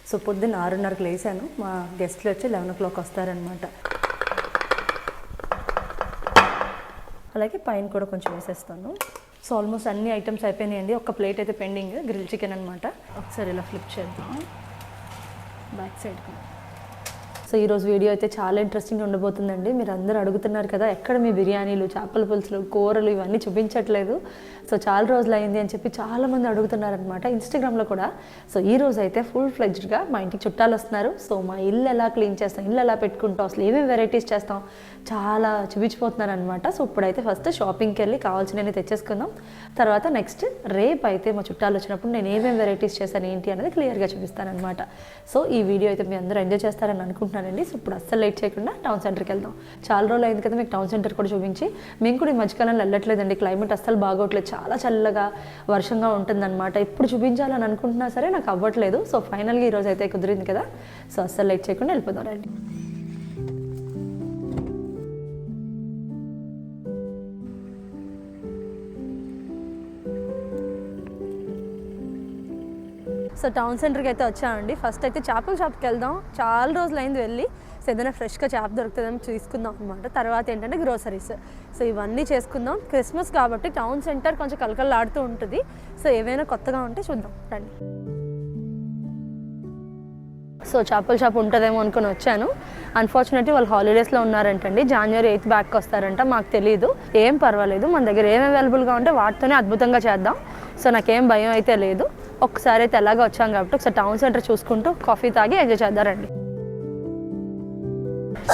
So పొద్దున్న 6:30కి లేసాను. మా గెస్ట్లు వచ్చి 11 o'clock వస్తారనమాట. అలాగే పైన కూడా కొంచెం వేసేస్తాను. సో ఆల్మోస్ట్ అన్ని ఐటమ్స్ అయిపోయినాయండి. ఒక ప్లేట్ అయితే పెండింగ్, గ్రిల్ చికెన్ అనమాట. ఒకసారి ఇలా ఫ్లిప్ చేద్దాం బ్యాక్ సైడ్కి. సో ఈరోజు వీడియో అయితే చాలా ఇంట్రెస్టింగ్ ఉండబోతుందండి. మీరు అందరూ అడుగుతున్నారు కదా, ఎక్కడ మీ బిర్యానీలు, చేపల పులుసులు, కూరలు ఇవన్నీ చూపించట్లేదు. సో చాలా రోజులు అయింది అని చెప్పి చాలామంది అడుగుతున్నారనమాట ఇన్స్టాగ్రామ్లో కూడా. సో ఈ రోజు అయితే ఫుల్ ఫ్లెడ్జ్డ్గా మా ఇంటికి చుట్టాలు వస్తున్నారు. సో మా ఇల్లు ఎలా క్లీన్ చేస్తాం, ఇల్లు ఎలా పెట్టుకుంటాం, అసలు ఏమేమి వెరైటీస్ చేస్తాం చాలా చూపించిపోతున్నారు అనమాట. సో ఇప్పుడైతే ఫస్ట్ షాపింగ్కి వెళ్ళి కావాల్సినవి తెచ్చేసుకుందాం. తర్వాత నెక్స్ట్ రేపు అయితే మా చుట్టాలు వచ్చినప్పుడు నేను ఏమేమి వెరైటీస్ చేశాను ఏంటి అనేది క్లియర్గా చూపిస్తాను అనమాట. సో ఈ వీడియో అయితే మీ అందరూ ఎంజాయ్ చేస్తారని అనుకుంటున్నాను. సో ఇప్పుడు అస్సలు లేట్ చేయకుండా టౌన్ సెంటర్కి వెళ్దాం. చాలా రోజులు అయింది కదా మీకు టౌన్ సెంటర్ కూడా చూపించి. మేము కూడా ఈ మధ్యకాలంలో వెళ్ళట్లేదండి, క్లైమేట్ అస్సలు బాగోట్లేదు, చాలా చల్లగా వర్షంగా ఉంటుందన్నమాట. ఇప్పుడు చూపించాలని అనుకుంటున్నా సరే నాకు అవ్వట్లేదు. సో ఫైనల్గా ఈరోజు అయితే కుదిరింది కదా, సో అస్సలు లేట్ చేయకుండా వెళ్ళిపోదాం రండి. సో టౌన్ సెంటర్కి అయితే వచ్చామండి. ఫస్ట్ అయితే చేపల షాప్కి వెళ్దాం, చాలా రోజులు అయింది వెళ్ళి. సో ఏదైనా ఫ్రెష్గా చేప దొరుకుతుందని తీసుకుందాం అనమాట. తర్వాత ఏంటంటే గ్రోసరీస్, సో ఇవన్నీ చేసుకుందాం. క్రిస్మస్ కాబట్టి టౌన్ సెంటర్ కొంచెం కలకలలాడుతూ ఉంటుంది. సో ఏవైనా కొత్తగా ఉంటే చూద్దాం రండి. సో చేపల షాప్ ఉంటుందేమో అనుకుని వచ్చాను. అన్ఫార్చునేట్లీ వాళ్ళు హాలిడేస్లో ఉన్నారంటండి. January 8th బ్యాక్కి వస్తారంట. మాకు తెలియదు, ఏం పర్వాలేదు, మన దగ్గర ఏం అవైలబుల్గా ఉంటే వాటితోనే అద్భుతంగా చేద్దాం. సో నాకేం భయం అయితే లేదు. ఒకసారి అయితే ఎలాగో వచ్చాం కాబట్టి ఒకసారి టౌన్ సెంటర్ చూసుకుంటూ కాఫీ తాగి ఎంజాయ్ చేద్దారండి.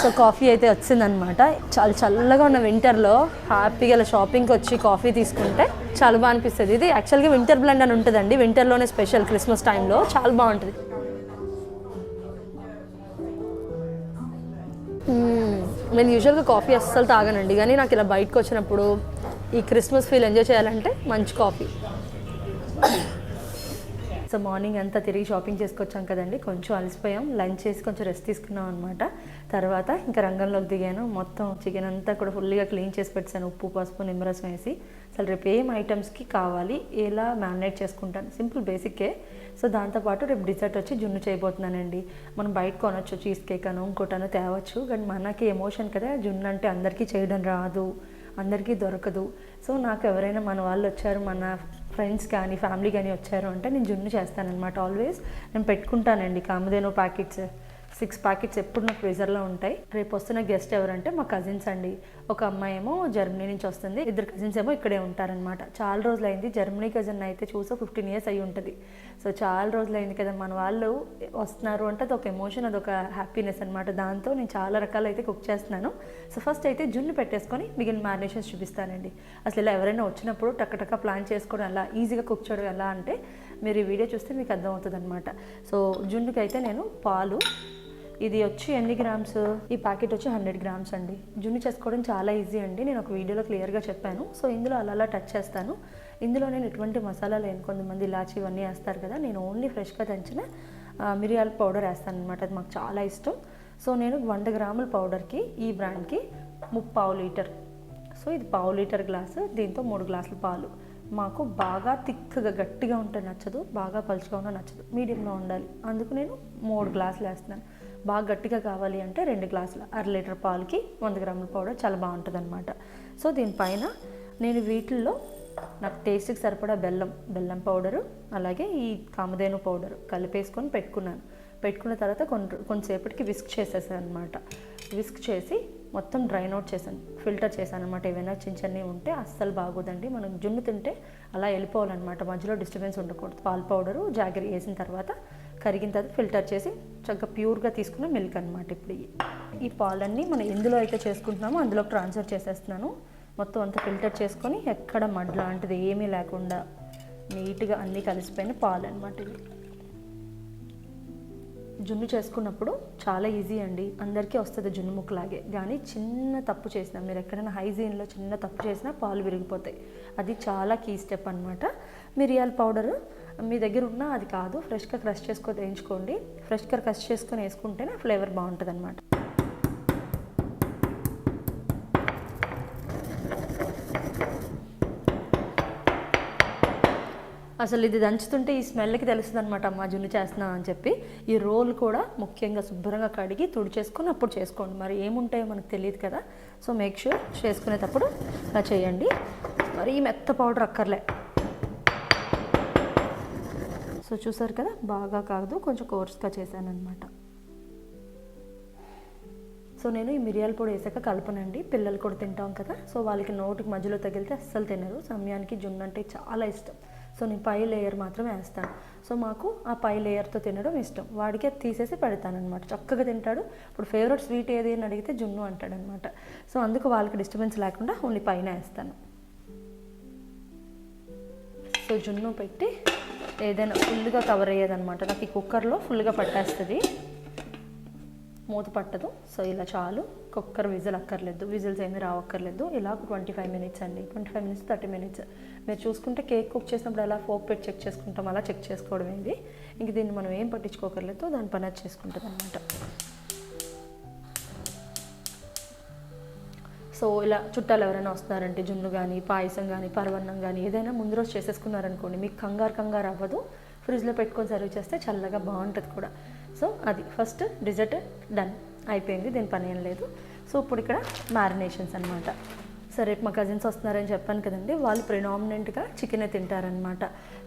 సో కాఫీ అయితే వచ్చిందనమాట. చాలా చల్లగా ఉన్న వింటర్లో హ్యాపీగా ఇలా షాపింగ్కి వచ్చి కాఫీ తీసుకుంటే చాలా బాగా అనిపిస్తుంది. ఇది యాక్చువల్గా వింటర్ బ్లెండ్ అని ఉంటుందండి, వింటర్లోనే స్పెషల్, క్రిస్మస్ టైంలో చాలా బాగుంటుంది. నేను యూజువల్గా కాఫీ అస్సలు తాగనండి, కానీ నాకు ఇలా బయటకు వచ్చినప్పుడు ఈ క్రిస్మస్ ఫీల్ ఎంజాయ్ చేయాలంటే మంచి కాఫీ. సో మార్నింగ్ అంతా తిరిగి షాపింగ్ చేసుకొచ్చాం కదండి, కొంచెం అలసిపోయాం. లంచ్ చేసి కొంచెం రెస్ట్ తీసుకున్నాం అనమాట. తర్వాత ఇంకా రంగంలోకి దిగాను. మొత్తం చికెన్ అంతా కూడా ఫుల్గా క్లీన్ చేసి పెట్టాను, ఉప్పు, పసుపు, నిమ్మరసం వేసి. అసలు రేపు ఏం ఐటమ్స్కి కావాలి, ఎలా మ్యారినేట్ చేసుకుంటాను, సింపుల్ బేసిక్కే. సో దాంతోపాటు రేపు డిజర్ట్ వచ్చి జున్ను చేయబోతున్నానండి. మనం బయట కొనొచ్చు, చీజ్ కేక్ అనో ఇంకోటనో తేవచ్చు, కానీ మనకి ఎమోషన్ కదా, జున్ను అంటే అందరికీ చేయడం రాదు, అందరికీ దొరకదు. సో నాకు ఎవరైనా మన వాళ్ళు వచ్చారు, మన ఫ్రెండ్స్ కానీ ఫ్యామిలీ కానీ వచ్చారు అంటే నేను జున్ను చేస్తానన్నమాట. ఆల్వేస్ నేను పెట్టుకుంటానండి కామధేను ప్యాకెట్స్, 6 ప్యాకెట్స్ ఎప్పుడు నాకు ఫ్రీజర్లో ఉంటాయి. రేపు వస్తున్న గెస్ట్ ఎవరంటే మా కజిన్స్ అండి. ఒక అమ్మాయి ఏమో జర్మనీ నుంచి వస్తుంది, 2 కజిన్స్ ఏమో ఇక్కడే ఉంటారనమాట. చాలా రోజులు అయింది, జర్మనీ కజిన్ అయితే చూసా 15 years అయ్యి ఉంటుంది. సో చాలా రోజులు అయింది కదా, మన వాళ్ళు వస్తున్నారు అంటే అదొక ఎమోషన్, అదొక హ్యాపీనెస్ అనమాట. దాంతో నేను చాలా రకాలు అయితే కుక్ చేస్తున్నాను. సో ఫస్ట్ అయితే జున్ను పెట్టేసుకొని మిగిలిన మ్యారినేషన్స్ చూపిస్తానండి. అసలు ఇలా ఎవరైనా వచ్చినప్పుడు టక్క ప్లాన్ చేసుకోవడం ఎలా, ఈజీగా కుక్ చేయడం ఎలా అంటే మీరు ఈ వీడియో చూస్తే మీకు అర్థమవుతుంది అనమాట. సో జున్నుకి అయితే నేను పాలు, ఇది వచ్చి ఎన్ని గ్రామ్స్, ఈ ప్యాకెట్ వచ్చి 100 grams అండి. జున్ను చేసుకోవడం చాలా ఈజీ అండి, నేను ఒక వీడియోలో క్లియర్గా చెప్పాను. సో ఇందులో అలా టచ్ చేస్తాను. ఇందులో నేను ఎటువంటి మసాలా లేను, కొంతమంది ఇలాచి ఇవన్నీ వేస్తారు కదా, నేను ఓన్లీ ఫ్రెష్గా దంచిన మిరియాల పౌడర్ వేస్తాను అనమాట. అది మాకు చాలా ఇష్టం. సో నేను 100 grams పౌడర్కి, ఈ బ్రాండ్కి 3/4 లీటర్. సో ఇది 1/4 లీటర్ గ్లాసు, దీంతో 3 glasses పాలు. మాకు బాగా థిక్గా గట్టిగా ఉంటే నచ్చదు, బాగా పలుచగా ఉన్నా నచ్చదు, మీడియంలో ఉండాలి. అందుకు నేను 3 glasses వేస్తున్నాను. బాగా గట్టిగా కావాలి అంటే 2 glasses, 1/2 లీటర్ పాలకి 100 grams పౌడర్ చాలా బాగుంటుంది అనమాట. సో దీనిపైన నేను వీటిల్లో నాకు టేస్ట్కి సరిపడా బెల్లం పౌడరు, అలాగే ఈ కామధేను పౌడరు కలిపేసుకొని పెట్టుకున్న తర్వాత కొంతసేపటికి విస్క్ చేసేసాను అనమాట. విస్క్ చేసి మొత్తం డ్రైన్ అవుట్ చేశాను, ఫిల్టర్ చేశాను అనమాట. ఏవైనా చిన్న ఉంటే అస్సలు బాగోదండి, మనం జున్ను తింటే అలా వెళ్ళిపోవాలన్నమాట, మధ్యలో డిస్టర్బెన్స్ ఉండకూడదు. పాల పౌడరు, జాగరి వేసిన తర్వాత కరిగిన తర్వాత ఫిల్టర్ చేసి చక్కగా ప్యూర్గా తీసుకున్న మిల్క్ అనమాట. ఇప్పుడు ఈ పాలన్నీ మనం ఎందులో అయితే చేసుకుంటున్నామో అందులో ట్రాన్స్ఫర్ చేసేస్తున్నాను. మొత్తం అంతా ఫిల్టర్ చేసుకొని ఎక్కడ మడ్ లాంటిది ఏమీ లేకుండా నీట్గా అన్నీ కలిసిపోయిన పాలు అనమాట. ఇది జున్ను చేసుకున్నప్పుడు చాలా ఈజీ అండి, అందరికీ వస్తుంది జున్ను ముక్కలాగే. కానీ చిన్న తప్పు చేసినా, మీరు ఎక్కడైనా హైజీన్లో చిన్న తప్పు చేసినా పాలు విరిగిపోతాయి. అది చాలా కీ స్టెప్ అనమాట. మిరియాల పౌడరు మీ దగ్గర ఉన్నా అది కాదు, ఫ్రెష్గా క్రష్ చేసుకొని వేయించుకోండి. ఫ్రెష్గా క్రష్ చేసుకొని వేసుకుంటేనే ఫ్లేవర్ బాగుంటుంది అనమాట. అసలు ఇది దంచుతుంటే ఈ స్మెల్కి తెలుస్తుంది అనమాట, అమ్మ జున్ను చేస్తున్నా అని చెప్పి. ఈ రోల్ కూడా ముఖ్యంగా శుభ్రంగా కడిగి తుడిచేసుకొని అప్పుడు చేసుకోండి, మరి ఏముంటాయో మనకు తెలియదు కదా. సో మేక్ షూర్ చేసుకునేటప్పుడు అలా చేయండి. మరి మెత్త పౌడర్ అక్కర్లే. సో చూసారు కదా, బాగా కాదు, కొంచెం కోర్స్గా చేశాను అనమాట. సో నేను ఈ మిరియాల పొడి వేసాక కలపనండి, పిల్లలు కూడా తింటాం కదా, సో వాళ్ళకి నోటికి మధ్యలో తగిలితే అస్సలు తినరు. సమయానికి జున్ను అంటే చాలా ఇష్టం. సో నేను పై లేయర్ మాత్రమే వేస్తాను. సో మాకు ఆ పై లేయర్తో తినడం ఇష్టం, వాడికే తీసేసి పెడతాను అనమాట. చక్కగా తింటాడు. ఇప్పుడు ఫేవరెట్ స్వీట్ ఏది అని అడిగితే జున్ను అంటాడనమాట. సో అందుకు వాళ్ళకి డిస్టర్బెన్స్ లేకుండా ఓన్లీ పైన వేస్తాను. సో జున్ను పెట్టి ఏదైనా ఫుల్గా కవర్ అయ్యేదనమాట. నాకు ఈ కుక్కర్లో ఫుల్గా పట్టేస్తుంది, మూత పట్టదు. సో ఇలా చాలు, కుక్కర్ విజిల్ అక్కర్లేదు, విజిల్స్ ఏమీ రావక్కర్లేదు. ఇలా 25 మినిట్స్ అండి, 25 మినిట్స్ 30 మినిట్స్. మీరు చూసుకుంటే కేక్ కుక్ చేసినప్పుడు ఎలా ఫోక్ పెట్టి చెక్ చేసుకుంటాం, అలా చెక్ చేసుకోవడం ఇది. ఇంక దీన్ని మనం ఏం పట్టించుకోకర్లేదు, దాని పని అది చేసుకుంటుంది అనమాట. సో ఇలా చుట్టాలు ఎవరైనా వస్తున్నారంటే జున్ను కానీ, పాయసం కానీ, పరవన్నం కానీ ఏదైనా ముందు రోజు చేసేసుకున్నారనుకోండి, మీకు కంగారు అవ్వదు. ఫ్రిడ్జ్లో పెట్టుకొని సర్వ్ చేస్తే చల్లగా బాగుంటుంది కూడా. సో అది ఫస్ట్ డిజర్ట్ డన్ అయిపోయింది, దీని పని ఏం లేదు. సో ఇప్పుడు ఇక్కడ మ్యారినేషన్స్ అనమాట. సో రేపు మా కజిన్స్ వస్తున్నారని చెప్పాను కదండి, వాళ్ళు ప్రిడామినెంట్గా చికెనే తింటారనమాట.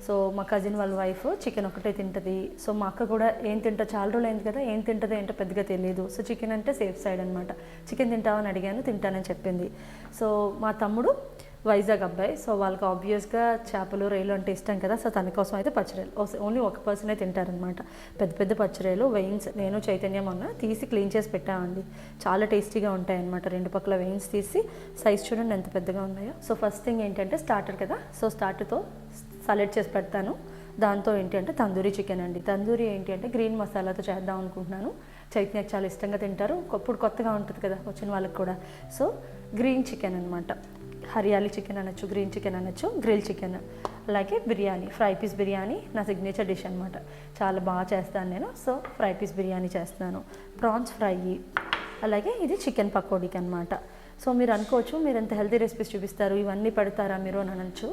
సో మా కజిన్ వాళ్ళ వైఫ్ చికెన్ ఒకటే తింటుంది. సో మా అక్క కూడా ఏం తింటా, చాలా రోజులు అయింది కదా, ఏం తింటుందో ఏంటో పెద్దగా తెలియదు. సో చికెన్ అంటే సేఫ్ సైడ్ అనమాట. చికెన్ తింటావని అడిగాను, తింటానని చెప్పింది. సో మా తమ్ముడు వైజాగ్ అబ్బాయి, సో వాళ్ళకి ఆబ్వియస్గా చేపలు రొయ్యలు అంటే ఇష్టం కదా. సో తన కోసం అయితే పచ్చిరొయ్యలు ఓన్లీ ఒక పర్సనే తింటారనమాట. పెద్ద పచ్చిరొయ్యలు వెయిన్స్ నేను చైతన్యం మొన్న తీసి క్లీన్ చేసి పెట్టామండి. చాలా టేస్టీగా ఉంటాయి అనమాట. 2 పక్కల వెయిన్స్ తీసి సైజ్ చూడండి ఎంత పెద్దగా ఉన్నాయో. సో ఫస్ట్ థింగ్ ఏంటంటే స్టార్టర్ కదా, సో స్టార్టర్తో సలాడ్ చేసి పెడతాను. దాంతో ఏంటి అంటే తందూరి చికెన్ అండి. తందూరి ఏంటి అంటే గ్రీన్ మసాలాతో చేద్దాం అనుకుంటున్నాను. చైతన్యకి చాలా ఇష్టంగా తింటారు, ఇప్పుడు కొత్తగా ఉంటుంది కదా వచ్చిన వాళ్ళకి కూడా. సో గ్రీన్ చికెన్ అనమాట, హరియాలి చికెన్ అనొచ్చు, గ్రీన్ చికెన్ అనొచ్చు, గ్రిల్ చికెన్, అలాగే బిర్యానీ, ఫ్రై పీస్ బిర్యానీ నా సిగ్నేచర్ డిష్ అనమాట. చాలా బాగా చేస్తాను నేను. సో ఫ్రై పీస్ బిర్యానీ చేస్తున్నాను, ప్రాన్స్ ఫ్రై, అలాగే ఇది చికెన్ పకోడీకి అనమాట. సో మీరు అనుకోవచ్చు, మీరు ఎంత హెల్తీ రెసిపీస్ చూపిస్తారు, ఇవన్నీ పెడతారా మీరు అని అనొచ్చు.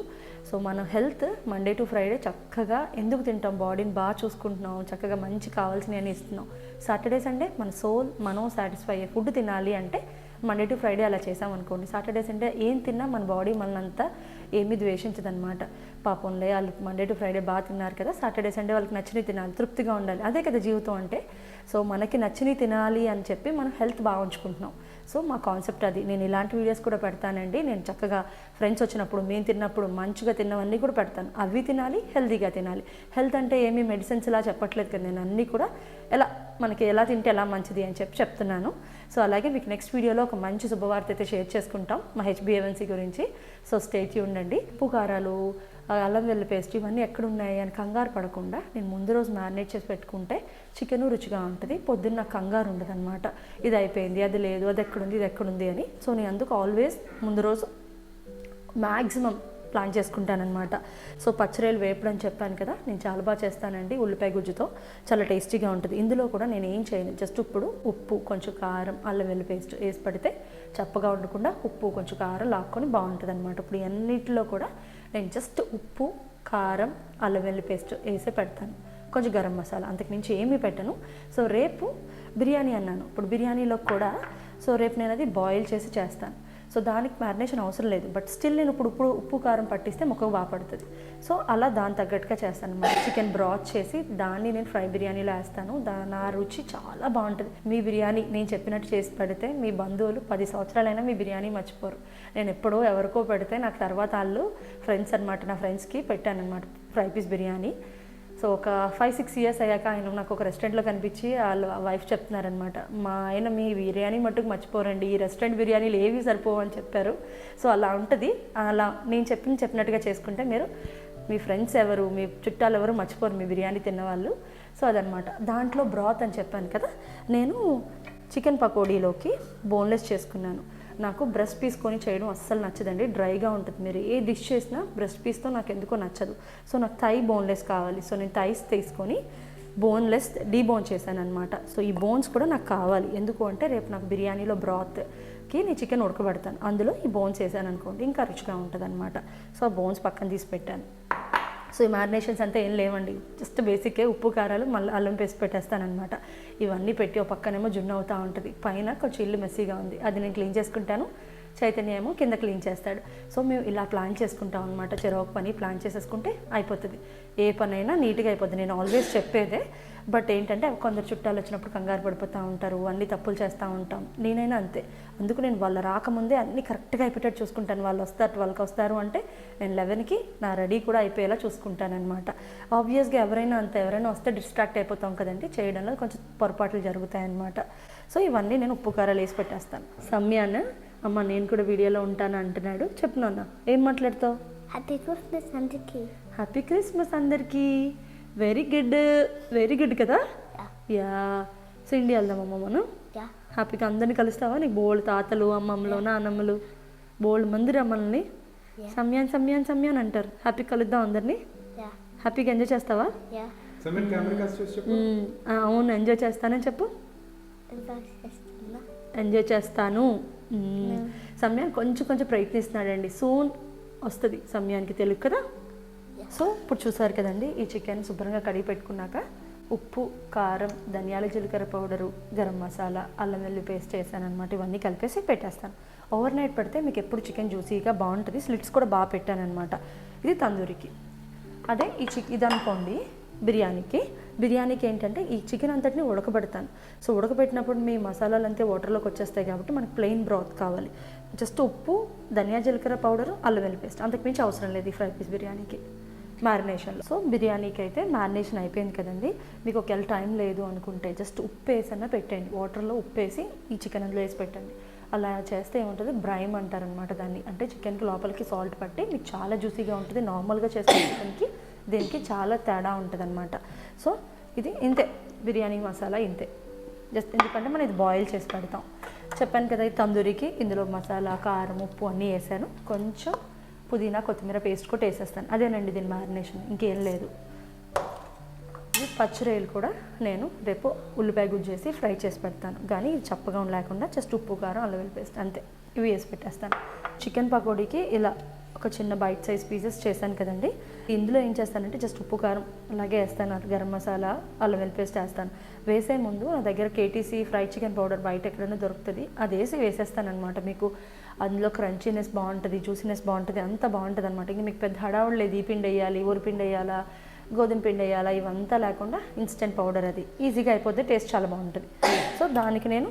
సో మన హెల్త్ మండే టు ఫ్రైడే చక్కగా ఎందుకు తింటాం, బాడీని బాగా చూసుకుంటున్నాం, చక్కగా మంచి కావాల్సినవి ఇస్తున్నాం. సాటర్డే సండే మన సోల్ మనం సాటిస్ఫై అయ్యే ఫుడ్ తినాలి అంటే మండే టు ఫ్రైడే అలా చేసామనుకోండి. సాటర్డే సండే ఏం తిన్నా మన బాడీ మనల్నంతా ఏమీ ద్వేషించదనమాట. పాపంలే వాళ్ళు మండే టు ఫ్రైడే బాగా తిన్నారు కదా, సాటర్డే సండే వాళ్ళకి నచ్చినవి తినాలి, తృప్తిగా ఉండాలి, అదే కదా జీవితం అంటే. సో మనకి నచ్చినవి తినాలి అని చెప్పి మనం హెల్త్ బాగా ఉంచుకుంటున్నాం. సో మా కాన్సెప్ట్ అది. నేను ఇలాంటి వీడియోస్ కూడా పెడతానండి. నేను చక్కగా ఫ్రెండ్స్ వచ్చినప్పుడు, మేము తిన్నప్పుడు మంచిగా తిన్నవన్నీ కూడా పెడతాను. అవి తినాలి, హెల్తీగా తినాలి. హెల్త్ అంటే ఏమీ మెడిసిన్స్ ఇలా చెప్పట్లేదు కదా, నేను అన్నీ కూడా మనకి ఎలా తింటే ఎలా మంచిది అని చెప్తున్నాను. సో అలాగే మీకు నెక్స్ట్ వీడియోలో ఒక మంచి శుభవార్త అయితే షేర్ చేసుకుంటాం మా HbA1c గురించి. సో స్టే ట్యూన్డ్ అండి. ఉప్పు కారాలు, అల్లం వెల్లుల్లి పేస్ట్ ఇవన్నీ ఎక్కడున్నాయి అని కంగారు పడకుండా నేను ముందు రోజు మ్యారినేట్ చేసి పెట్టుకుంటే చికెన్ రుచిగా ఉంటుంది. పొద్దున్న నాకు కంగారు ఉండదు అనమాట, ఇది అయిపోయింది, అది లేదు, అది ఎక్కడుంది, ఇది ఎక్కడుంది అని. సో నేను అందుకు ఆల్వేస్ ముందు రోజు మ్యాక్సిమం ప్లాన్ చేసుకుంటానమాట. సో పచ్చిరొయ్యలు వేపడం చెప్పాను కదా, నేను చాలా బాగా చేస్తానండి. ఉల్లిపాయ గుజ్జుతో చాలా టేస్టీగా ఉంటుంది. ఇందులో కూడా నేను ఏం చేయను, జస్ట్ ఇప్పుడు ఉప్పు, కొంచెం కారం, అల్లం వెల్లుల్లి పేస్ట్ వేసి పడితే చప్పగా ఉండకుండా ఉప్పు కొంచెం కారం లాక్కొని బాగుంటుంది అనమాట. ఇప్పుడు అన్నిటిలో కూడా నేను జస్ట్ ఉప్పు, కారం, అల్లం వెల్లుల్లి పేస్ట్ వేసే పెడతాను, కొంచెం గరం మసాలా, అంతకుమించి ఏమీ పెట్టను. సో రేపు బిర్యానీ అన్నాను, ఇప్పుడు బిర్యానీలో కూడా సో రేపు నేను అది బాయిల్ చేసి చేస్తాను. సో దానికి మ్యారినేషన్ అవసరం లేదు, బట్ స్టిల్ నేను ఇప్పుడు ఉప్పు కారం పట్టిస్తే ముక్కకు బాగా పడుతుంది. సో అలా దాని తగ్గట్టుగా చేస్తాను అనమాట. చికెన్ బ్రాత్ చేసి దాన్ని నేను ఫ్రై బిర్యానీలో వేస్తాను. నా రుచి చాలా బాగుంటుంది. మీ బిర్యానీ నేను చెప్పినట్టు చేసి పెడితే మీ బంధువులు 10 సంవత్సరాలైనా మీ బిర్యానీ మర్చిపోరు. నేను ఎప్పుడో ఎవరికో పెడితే నాకు తర్వాత వాళ్ళు ఫ్రెండ్స్ అనమాట, నా ఫ్రెండ్స్కి పెట్టాను అనమాట ఫ్రై పీస్ బిర్యానీ. సో ఒక 5-6 ఇయర్స్ అయ్యాక ఆయన నాకు ఒక రెస్టారెంట్లో కనిపించి వాళ్ళ వైఫ్ చెప్తున్నారనమాట, మా ఆయన మీ బిర్యానీ మట్టుకు మర్చిపోరండి, ఈ రెస్టారెంట్ బిర్యానీలు ఏవి సరిపోవు అని చెప్పారు. సో అలా ఉంటుంది. అలా నేను చెప్పినట్టుగా చేసుకుంటే మీరు మీ ఫ్రెండ్స్ ఎవరు, మీ చుట్టాలు ఎవరు మర్చిపోరు మీ బిర్యానీ తిన్నవాళ్ళు. సో అదనమాట. దాంట్లో బ్రాత్ అని చెప్పాను కదా, నేను చికెన్ పకోడీలోకి బోన్లెస్ చేసుకున్నాను. నాకు బ్రెస్ట్ పీస్ కొని చేయడం అస్సలు నచ్చదండి, డ్రైగా ఉంటుంది. మీరు ఏ డిష్ చేసినా బ్రెస్ట్ పీస్తో నాకు ఎందుకో నచ్చదు. సో నాకు థై బోన్లెస్ కావాలి. సో నేను థైస్ తీసుకొని బోన్లెస్ డీబోన్ చేశాను అనమాట. సో ఈ బోన్స్ కూడా నాకు కావాలి, ఎందుకు అంటే రేపు నాకు బిర్యానీలో బ్రాత్కి నేను చికెన్ ఉడకబెడతాను, అందులో ఈ బోన్స్ వేసాను అనుకోండి ఇంకా రుచిగా ఉంటుంది అనమాట. సో ఆ బోన్స్ పక్కన తీసి పెట్టాను. సో ఈ మ్యారినేషన్స్ అంతా ఏం లేవండి, జస్ట్ బేసిక్గా ఉప్పు కారాలు మళ్ళీ అల్లం పేస్ట్ పెట్టేస్తానమాట. ఇవన్నీ పెట్టి ఒక పక్కనేమో జున్ను అవుతూ ఉంటుంది, పైన కొంచెం ఇల్లు మెస్సీగా ఉంది, అది నేను క్లీన్ చేసుకుంటాను. చైతన్య ఏమో కింద క్లీన్ చేస్తాడు. సో మేము ఇలా ప్లాన్ చేసుకుంటాం అనమాట. చెరొక పని ప్లాన్ చేసేసుకుంటే అయిపోతుంది, ఏ పనైనా నీట్గా అయిపోతుంది. నేను ఆల్వేస్ చెప్పేదే. బట్ ఏంటంటే కొందరు చుట్టాలు వచ్చినప్పుడు కంగారు పడిపోతూ ఉంటారు, అన్ని తప్పులు చేస్తూ ఉంటాం. నేనైనా అంతే. అందుకు నేను వాళ్ళ రాకముందే అన్నీ కరెక్ట్గా అయిపోయేటట్టు చూసుకుంటాను. వాళ్ళు వస్తారు 12కి వస్తారు అంటే నేను 11కి నా రెడీ కూడా అయిపోయేలా చూసుకుంటాను అనమాట. ఆబ్వియస్గా ఎవరైనా అంతే, ఎవరైనా వస్తే డిస్ట్రాక్ట్ అయిపోతాం కదండి, చేయడంలో కొంచెం పొరపాట్లు జరుగుతాయన్నమాట. సో ఇవన్నీ నేను ఉప్పు కారాలు వేసి పెట్టేస్తాను. సమ్యాన్ అమ్మ నేను కూడా వీడియోలో ఉంటాను అంటున్నాడు. చెప్పు నాన్న, ఏం మాట్లాడతావు? హ్యాపీ క్రిస్మస్ అందరికీ. హ్యాపీ క్రిస్మస్ అందరికీ. వెరీ గుడ్, వెరీ గుడ్ కదా. యా. సో ఇండియా వెళ్దామమ్మ మనం. హ్యాపీగా అందరినీ కలుస్తావా? నీకు బోల్డ్ తాతలు, అమ్మమ్మలు, నాన్నమ్మలు, బోల్డ్ మంది రమ్మల్ని సమ్యాన్ సమ్యాన్ సమ్యాన్ అంటారు. హ్యాపీ కలుద్దాం అందరినీ. హ్యాపీగా ఎంజాయ్ చేస్తావా? అవును, ఎంజాయ్ చేస్తానని చెప్పు. ఎంజాయ్ చేస్తాను. సమ్యాన్ కొంచెం కొంచెం ప్రయత్నిస్తున్నాడండి. సూన్ వస్తుంది సమ్యానికి, తెలుగు కదా. సో ఇప్పుడు చూసారు కదండి, ఈ చికెన్ శుభ్రంగా కడిగి పెట్టుకున్నాక ఉప్పు, కారం, ధనియాల జీలకర్ర పౌడరు, గరం మసాలా, అల్లం వెల్లుల్లి పేస్ట్ వేసానమాట. ఇవన్నీ కలిపేసి పెట్టేస్తాను. ఓవర్ నైట్ పెడితే మీకు ఎప్పుడు చికెన్ జ్యూసీగా బాగుంటుంది. స్లిట్స్ కూడా బాగా పెట్టానమాట. ఇది తందూరికి. అదే ఇది అనుకోండి బిర్యానీకి ఏంటంటే ఈ చికెన్ అంతటిని ఉడకబెడతాను. సో ఉడకబెట్టినప్పుడు మీ మసాలాలు అంతే వాటర్లోకి వచ్చేస్తాయి కాబట్టి మనకు ప్లెయిన్ బ్రాత్ కావాలి. జస్ట్ ఉప్పు, ధనియా జీలకర్ర పౌడరు, అల్లం వెల్లుల్లి పేస్ట్, అంతకుమించి అవసరం లేదు ఈ ఫ్రై పీస్ బిర్యానీకి. మ్యారినేషన్లో సో బిర్యానీకి అయితే మ్యారినేషన్ అయిపోయింది కదండి. మీకు ఒకవేళ టైం లేదు అనుకుంటే జస్ట్ ఉప్పు వేసన్నా పెట్టండి, వాటర్లో ఉప్పు వేసి ఈ చికెన్ అందులో వేసి పెట్టండి. అలా చేస్తే ఏముంటుంది, బ్రైమ్ అంటారనమాట దాన్ని. అంటే చికెన్కి లోపలికి సాల్ట్ పట్టి మీకు చాలా జ్యూసీగా ఉంటుంది. నార్మల్గా చేసే చికెన్కి దీనికి చాలా తేడా ఉంటుంది అనమాట. సో ఇది ఇంతే, బిర్యానీ మసాలా ఇంతే. జస్ట్ ఎందుకంటే మనం ఇది బాయిల్ చేసి పెడతాం. చెప్పాను కదా, ఈ తందూరికి ఇందులో మసాలా, కారం, ఉప్పు అన్నీ వేసాను. కొంచెం పుదీనా, కొత్తిమీర పేస్ట్ కూడా వేసేస్తాను. అదేనండి దీని మ్యారినేషన్, ఇంకేం లేదు. ఈ పచ్చిరొయ్యలు కూడా నేను రేపు ఉల్లిపాయ గుజ్జు చేసి ఫ్రై చేసి పెడతాను. కానీ ఇది చప్పగా లేకుండా జస్ట్ ఉప్పు, కారం, అల్లం వెల్లుల్లి పేస్ట్ అంతే, ఇవి వేసి పెట్టేస్తాను. చికెన్ పకోడీకి ఇలా ఒక చిన్న బైట్ సైజ్ పీసెస్ చేశాను కదండి. ఇందులో ఏం చేస్తానంటే జస్ట్ ఉప్పు, కారం అలాగే వేస్తాను. గరం మసాలా, అల్లం వెల్లుల్లి పేస్ట్ వేస్తాను. వేసే ముందు నా దగ్గర కేటీసీ ఫ్రై చికెన్ పౌడర్ బయట ఎక్కడైనా దొరుకుతుంది, అది వేసి వేసేస్తాను అనమాట. మీకు అందులో క్రంచీనెస్ బాగుంటుంది, జ్యూసీనెస్ బాగుంటుంది, అంత బాగుంటుంది అనమాట. ఇంక మీకు పెద్ద హడావుడు లేదు, ఈ పిండి వేయాలి, ఊరి పిండి వేయాలా, గోధుమ పిండి వేయాలా, ఇవంతా లేకుండా ఇన్స్టెంట్ పౌడర్, అది ఈజీగా అయిపోతే టేస్ట్ చాలా బాగుంటుంది. సో దానికి నేను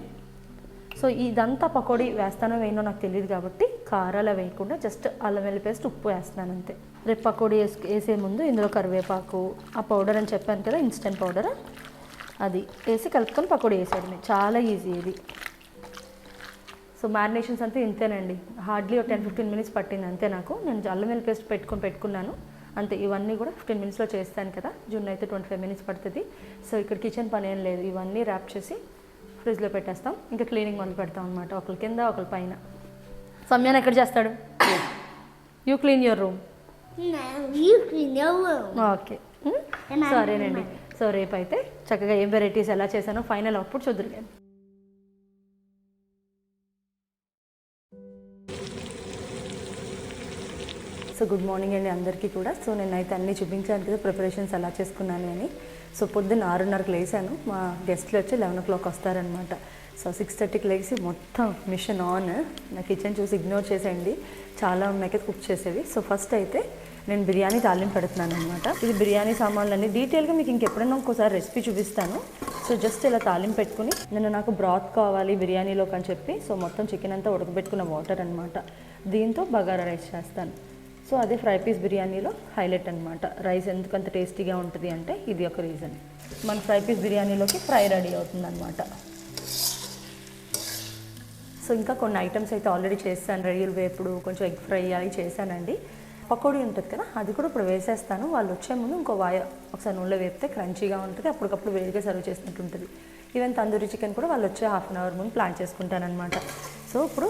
ఇదంతా పకోడీ వేస్తానో వేయనో నాకు తెలియదు కాబట్టి కారాలు వేయకుండా జస్ట్ అల్లం వెల్లుల్లి పేస్ట్, ఉప్పు వేస్తున్నాను అంతే. రేపు పకోడీ వేసే ముందు ఇందులో కరివేపాకు, ఆ పౌడర్ అని చెప్పాను కదా ఇన్స్టెంట్ పౌడర్, అది వేసి కలుపుకొని పకోడీ వేసేయడమే. చాలా ఈజీ ఇది. సో మ్యారినేషన్స్ అంతా ఇంతేనండి. హార్డ్లీ ఒక 10-15 మినిట్స్ పట్టింది అంతే నాకు. నేను అల్లం వెల్లుల్లి పేస్ట్ పెట్టుకున్నాను అంతే. ఇవన్నీ కూడా 15 మినిట్స్లో చేస్తాను కదా. జున్ను అయితే 25 మినిట్స్ పడుతుంది. సో ఇక్కడ కిచెన్ పని ఏం లేదు, ఇవన్నీ ర్యాప్ చేసి ఫ్రిడ్జ్లో పెట్టేస్తాం. ఇంకా క్లీనింగ్ మొదలు పెడతాం అనమాట, ఒకరి కింద ఒకరి పైన. సమ్యాన్ ఎక్కడ చేస్తాడు? You clean your room. Okay సరేనండి. సో రేపు అయితే చక్కగా ఏం వెరైటీస్ ఎలా చేశానో ఫైనల్ అవుట్పుట్ చూద్దరు కానీ. సో గుడ్ మార్నింగ్ అండి అందరికీ కూడా. సో నేనైతే అన్నీ చూపించాను కదా ప్రిపరేషన్స్ ఎలా చేసుకున్నాను అని. సో పొద్దున్న 6:30కి లేసాను. మా గెస్ట్లు వచ్చి 11 o'clock వస్తారనమాట. సో 6:30కి లేచి మొత్తం మిషన్ ఆన్. నా కిచెన్ చూసి ఇగ్నోర్ చేసేయండి, చాలా ఉన్నాయి కదా కుక్ చేసేవి. సో ఫస్ట్ అయితే నేను బిర్యానీ తాలింపు పెడుతున్నాను అనమాట. ఇది బిర్యానీ సామాన్లన్నీ డీటెయిల్గా మీకు ఇంకెప్పుడైనా ఇంకోసారి రెసిపీ చూపిస్తాను. సో జస్ట్ ఇలా తాలింపు పెట్టుకుని నాకు బ్రాత్ కావాలి బిర్యానీలోకి అని చెప్పి సో మొత్తం చికెన్ అంతా ఉడకబెట్టుకున్న వాటర్ అనమాట, దీంతో బగారా రైస్ చేస్తాను. సో అదే ఫ్రై పీస్ బిర్యానీలో హైలైట్ అనమాట. రైస్ ఎందుకంత టేస్టీగా ఉంటుంది అంటే ఇది ఒక రీజన్. మన ఫ్రై పీస్ బిర్యానీలోకి ఫ్రై రెడీ అవుతుంది అనమాట. సో ఇంకా కొన్ని ఐటమ్స్ అయితే ఆల్రెడీ చేస్తాను. రొయ్యలు వేపుడు, కొంచెం ఎగ్ ఫ్రై అవి చేశానండి. పకోడీ ఉంటుంది కదా, అది కూడా ఇప్పుడు వేసేస్తాను. వాళ్ళు వచ్చే ముందు ఇంకో ఒకసారి నూనెలో వేపితే క్రంచీగా ఉంటుంది, అప్పటికప్పుడు వేడిగా సర్వ్ చేసినట్టు ఉంటుంది. ఈవెన్ తందూరి చికెన్ కూడా వాళ్ళు వచ్చే 1/2 hour ముందు ప్లాన్ చేసుకుంటాను అనమాట. సో ఇప్పుడు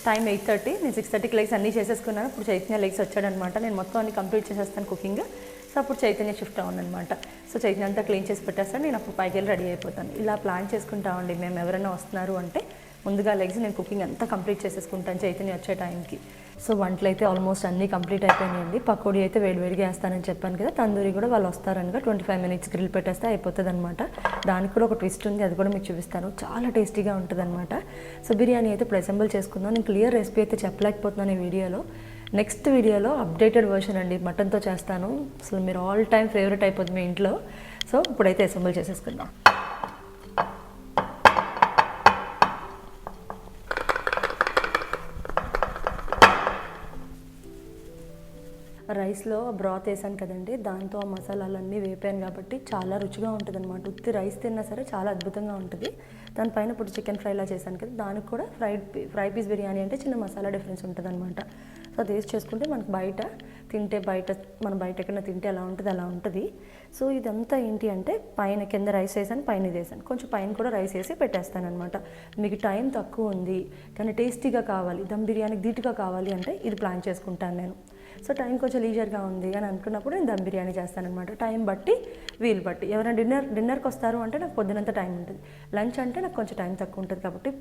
టైం 8:30, నేను 6:30కి లెగ్స్ అన్నీ చేసేసుకున్నాను. ఇప్పుడు చైతన్య లెగ్స్ వచ్చాడనమాట. నేను మొత్తం అన్ని కంప్లీట్ చేసేస్తాను కుకింగ్. సో అప్పుడు చైతన్య షిఫ్ట్ అవ్వనమాట. సో చైతన్య అంతా క్లీన్ చేసి పెట్టేస్తాను, నేను అప్పుడు పైకి వెళ్ళి రెడీ అయిపోతాను. ఇలా ప్లాన్ చేసుకుంటామండి మేము. ఎవరైనా వస్తున్నారు అంటే ముందుగా లెగ్స్ నేను కుకింగ్ అంతా కంప్లీట్ చేసేసుకుంటాను చైతన్య వచ్చే టైంకి. సో వంటలు అయితే ఆల్మోస్ట్ అన్నీ కంప్లీట్ అయిపోయినాయండి. పకోడీ అయితే వేడివేడిగా వేస్తానని చెప్పాను కదా, తందూరి కూడా వాళ్ళు వస్తారనగా 25 మినిట్స్ గ్రిల్ పెట్టేస్తే అయిపోతుంది అనమాట. దానికి కూడా ఒక ట్విస్ట్ ఉంది, అది కూడా మీకు చూపిస్తాను. చాలా టేస్టీగా ఉంటుంది అనమాట. సో బిర్యానీ అయితే ఇప్పుడు అసెంబుల్ చేసుకుందాం. నేను క్లియర్ రెసిపీ అయితే చెప్పలేకపోతున్నాను ఈ వీడియోలో. నెక్స్ట్ వీడియోలో అప్డేటెడ్ వర్షన్ అండి, మటన్తో చేస్తాను. అసలు మీరు ఆల్ టైమ్ ఫేవరెట్ అయిపోతుంది మీ ఇంట్లో. సో ఇప్పుడైతే అసెంబుల్ చేసేసుకుందాం. రైస్లో బ్రాత్ వేసాను కదండి, దాంతో ఆ మసాలాలన్నీ వేపాను కాబట్టి చాలా రుచిగా ఉంటుంది అనమాట. ఉత్తి రైస్ తిన్నా సరే చాలా అద్భుతంగా ఉంటుంది. దానిపైన ఇప్పుడు చికెన్ ఫ్రైలా చేశాను కదా, దానికి కూడా ఫ్రై పీస్ బిర్యానీ అంటే చిన్న మసాలా డిఫరెన్స్ ఉంటుంది అనమాట. సో అది వేసి చేసుకుంటే మనకు మనం బయట ఎక్కడైనా తింటే ఎలా ఉంటుంది అలా ఉంటుంది. సో ఇదంతా ఏంటి అంటే పైన కింద రైస్ వేసాను, పైన ఇది వేసాను, కొంచెం పైన కూడా రైస్ వేసి పెట్టేస్తాను అనమాట. మీకు టైం తక్కువ ఉంది కానీ టేస్టీగా కావాలి, దమ్ బిర్యానీకి ధీటుగా కావాలి అంటే ఇది ప్లాన్ చేసుకుంటాను నేను. సో టైం కొంచెం లీజర్గా ఉంది అని అనుకున్నప్పుడు నేను దమ్ బిర్యానీ చేస్తానమాట. టైం బట్టి వీలు బట్టి. ఎవరైనా డిన్నర్కి వస్తారు అంటే నాకు పొద్దునంత టైం ఉంటుంది, లంచ్ అంటే నాకు కొంచెం టైం తక్కువ ఉంటుంది కాబట్టి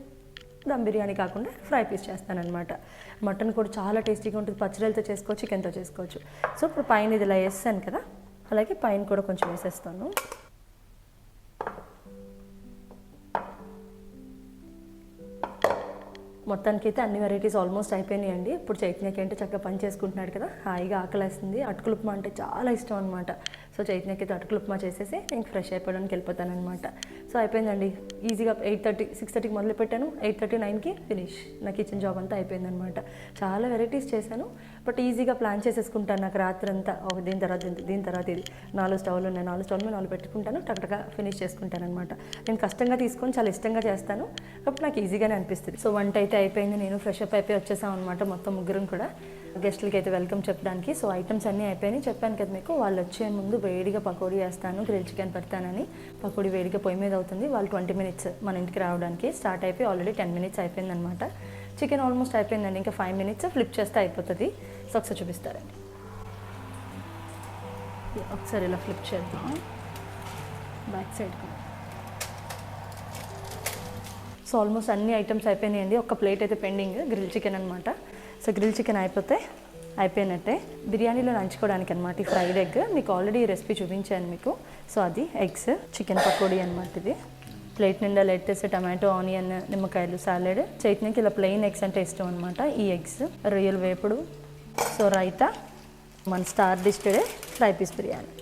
దమ్ బిర్యానీ కాకుండా ఫ్రై పీస్ చేస్తానమాట. మటన్ కూడా చాలా టేస్టీగా ఉంటుంది, పచ్చడిలతో చేసుకోవచ్చు, చికెన్తో చేసుకోవచ్చు. సో ఇప్పుడు పైన ఇది ఇలా వేస్తాను కదా, అలాగే పైన కూడా కొంచెం వేసేస్తాను. మొత్తానికి అయితే అన్ని వెరైటీస్ ఆల్మోస్ట్ అయిపోయినాయండి. ఇప్పుడు చైతన్యకి అంటే చక్కగా పని చేసుకుంటున్నాడు కదా, హాయిగా ఆకలేస్తుంది. అటుకులు ఉప్మా అంటే చాలా ఇష్టం అనమాట. సో చైతన్యకి అయితే అటుకులు ఉప్మా చేసేసి నేను ఫ్రెష్ అయిపోవడానికి వెళ్ళిపోతాను అనమాట. సో అయిపోయిందండి, ఈజీగా 6:30కి మొదలు పెట్టాను, 8:39కి ఫినిష్. నా కిచెన్ జాబ్ అంతా అయిపోయిందనమాట. చాలా వెరైటీస్ చేశాను, బట్ ఈజీగా ప్లాన్ చేసేసుకుంటాను. నాకు రాత్రి అంతా దీని తర్వాత ఇది 4 స్టవ్లు ఉన్నాయి, 4 స్టవ్లు 4 పెట్టుకుంటాను, టక్టగా ఫినిష్ చేసుకుంటాను అనమాట. నేను కష్టంగా తీసుకొని చాలా ఇష్టంగా చేస్తాను కాబట్టి నాకు ఈజీగానే అనిపిస్తుంది. సో వంట అయితే అయిపోయింది, నేను ఫ్రెష్ అప్ అయిపోయి వచ్చేసాం అనమాట. మొత్తం ముగ్గురం కూడా గెస్ట్లకి అయితే వెల్కమ్ చెప్పడానికి. సో ఐటమ్స్ అన్నీ అయిపోయినాయి, చెప్పాను కదా మీకు. వాళ్ళు వచ్చే ముందు వేడిగా పకోడీ వేస్తాను, గ్రిల్ చికెన్ పెడతానని. పకోడీ వేడిగా పొయ్యి మీద అవుతుంది. వాళ్ళు 20 మినిట్స్ మన ఇంటికి రావడానికి స్టార్ట్ అయిపోయి ఆల్రెడీ 10 మినిట్స్ అయిపోయిందనమాట. చికెన్ ఆల్మోస్ట్ అయిపోయిందండి, ఇంకా 5 మినిట్స్ ఫ్లిప్ చేస్తే అయిపోతుంది. సో ఒకసారి చూపిస్తారండి, ఒకసారి ఇలా ఫ్లిప్ చేద్దాం బ్యాక్ సైడ్. సో ఆల్మోస్ట్ అన్ని ఐటమ్స్ అయిపోయినాయండి, ఒక ప్లేట్ అయితే పెండింగ్, గ్రిల్ చికెన్ అనమాట. సో గ్రిల్ చికెన్ అయిపోతే అయిపోయినట్టే. బిర్యానీలో నంచుకోవడానికి అనమాట ఈ ఫ్రైడ్ ఎగ్. మీకు ఆల్రెడీ ఈ రెసిపీ చూపించాను మీకు. సో అది ఎగ్స్ చికెన్ పకోడీ అనమాట. ఇది ప్లేట్ నిండా లెట్టేసి టమాటో, ఆనియన్, నిమ్మకాయలు, సాలెడ్. చైతన్యకి ఇలా ప్లెయిన్ ఎగ్స్ అంటే ఇష్టం అనమాట. ఈ ఎగ్స్, రొయ్యలు వేపుడు, సో రైతా, మన star dish today fry piece biryani.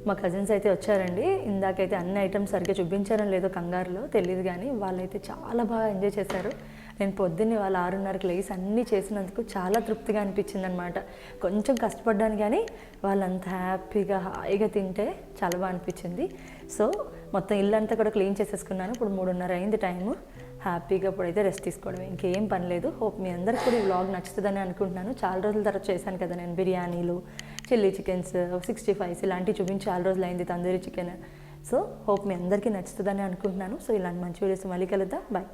మా కజిన్స్ అయితే వచ్చారండి. ఇందాకైతే అన్ని ఐటమ్స్ సరిగ్గా చూపించారని లేదో కంగారులో తెలియదు, కానీ వాళ్ళైతే చాలా బాగా ఎంజాయ్ చేశారు. నేను పొద్దున్నే వాళ్ళ 6:30కి లేసి అన్నీ చేసినందుకు చాలా తృప్తిగా అనిపించింది అనమాట. కొంచెం కష్టపడ్డాను కానీ వాళ్ళంత హ్యాపీగా హాయిగా తింటే చాలా బాగా అనిపించింది. సో మొత్తం ఇల్లంతా కూడా క్లీన్ చేసేసుకున్నాను. ఇప్పుడు 3:30 అయింది టైము. హ్యాపీగా ఇప్పుడైతే రెస్ట్ తీసుకోవడమే, ఇంకేం పని లేదు. హోప్ మీ అందరికి కూడా ఈ వ్లాగ్ నచ్చుతుందని అనుకుంటున్నాను. చాలా రోజుల తర్వాత చేశాను కదా నేను బిర్యానీలు, చిల్లీ చికెన్స్, 65 ఇలాంటివి చూపించి చాలా రోజులు అయింది, తందూరి చికెన్. సో హోప్ మీ అందరికీ నచ్చుతుందని అనుకుంటున్నాను. సో ఇలాంటి మంచి వీడియోస్ మళ్ళీ కలుద్దాం. బాయ్.